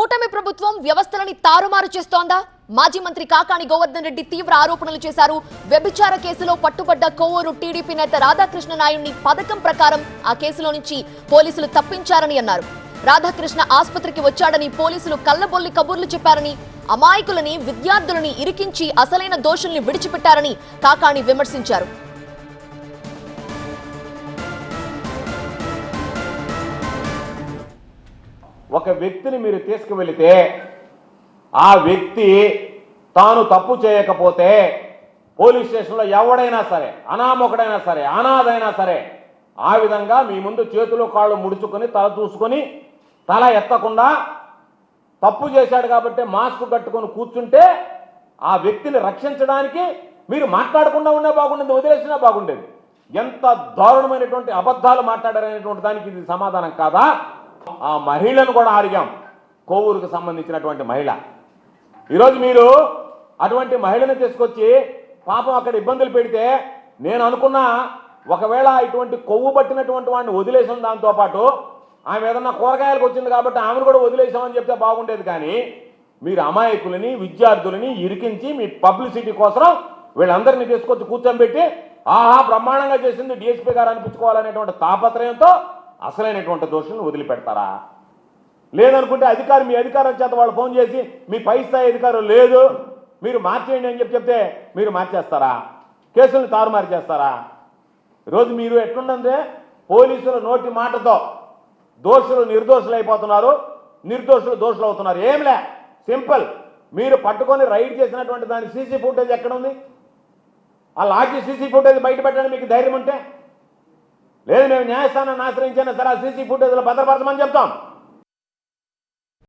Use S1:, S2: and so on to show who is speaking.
S1: కూటమి ప్రభుత్వం వ్యవస్థలని తారుమారు చేస్తోందా? మాజీ మంత్రి కాకాని గోవర్ధన్ రెడ్డి తీవ్ర ఆరోపణలు చేశారు. వ్యభిచార కేసులో పట్టుబడ్డ కొవ్వూరు టీడీపీ నేత రాధాకృష్ణ నాయుడిని పథకం ప్రకారం ఆ కేసులో నుంచి పోలీసులు తప్పించారని అన్నారు. రాధాకృష్ణ ఆసుపత్రికి వచ్చాడని పోలీసులు కల్లబొల్లి కబుర్లు చెప్పారని, అమాయకులని విద్యార్థులని ఇరికించి అసలైన దోషుల్ని విడిచిపెట్టారని కాకాని విమర్శించారు.
S2: ఒక వ్యక్తిని మీరు తీసుకువెళితే ఆ వ్యక్తి తాను తప్పు చేయకపోతే పోలీస్ స్టేషన్లో ఎవడైనా సరే, అనామకుడైనా సరే, అనాథైనా సరే, ఆ విధంగా మీ ముందు చేతులు కాళ్ళు ముడుచుకొని తల చూసుకొని తల ఎత్తకుండా తప్పు చేశాడు కాబట్టి మాస్క్ కట్టుకొని కూర్చుంటే ఆ వ్యక్తిని రక్షించడానికి మీరు మాట్లాడకుండా ఉన్నా బాగుండేది, వదిలేసినా బాగుండేది. ఎంత దారుణమైనటువంటి అబద్ధాలు మాట్లాడారనేటువంటి దానికి ఇది సమాధానం కాదా? ఆ మహిళను కూడా అడిగాం, కొవ్వూరుకు సంబంధించినటువంటి మహిళ. ఈరోజు మీరు అటువంటి మహిళను తీసుకొచ్చి పాపం అక్కడ ఇబ్బందులు పెడితే నేను అనుకున్నా ఒకవేళ ఇటువంటి కొవ్వు పట్టినటువంటి వాడిని వదిలేసాం, దాంతోపాటు ఆమె ఏదన్నా కూరగాయలకు వచ్చింది కాబట్టి ఆమెను కూడా వదిలేసామని చెప్తే బాగుండేది. కానీ మీరు అమాయకులని విద్యార్థులని ఇరికించి మీ పబ్లిసిటీ కోసం వీళ్ళందరినీ తీసుకొచ్చి కూర్చోబెట్టి ఆహా బ్రహ్మాండంగా చేసింది డిఎస్పీ గారు అనిపించుకోవాలనేటువంటి తాపత్రయంతో అసలైనటువంటి దోషులను వదిలిపెడతారా? లేదనుకుంటే మీ అధికారం చేత వాళ్ళు ఫోన్ చేసి మీ పై స్థాయి అధికారం లేదు మీరు మార్చేయండి అని చెప్తే మీరు మార్చేస్తారా? కేసులను తారుమారు చేస్తారా? ఈరోజు మీరు ఎట్లుందంటే పోలీసుల నోటి మాటతో దోషులు నిర్దోషులు అయిపోతున్నారు, నిర్దోషులు దోషులు అవుతున్నారు. ఏంలే, సింపుల్. మీరు పట్టుకొని రైడ్ చేసినటువంటి దాని సీసీ ఫుటేజ్ ఎక్కడ ఉంది? ఆ లాఠీ సీసీ ఫుటేజ్ బయట పెట్టండి మీకు ధైర్యం ఉంటే. లేదు మేము న్యాయస్థానాన్ని ఆశ్రయించినా సరే ఆ సీసీ ఫుటేజ్లో భద్రపరచమని చెప్తాం.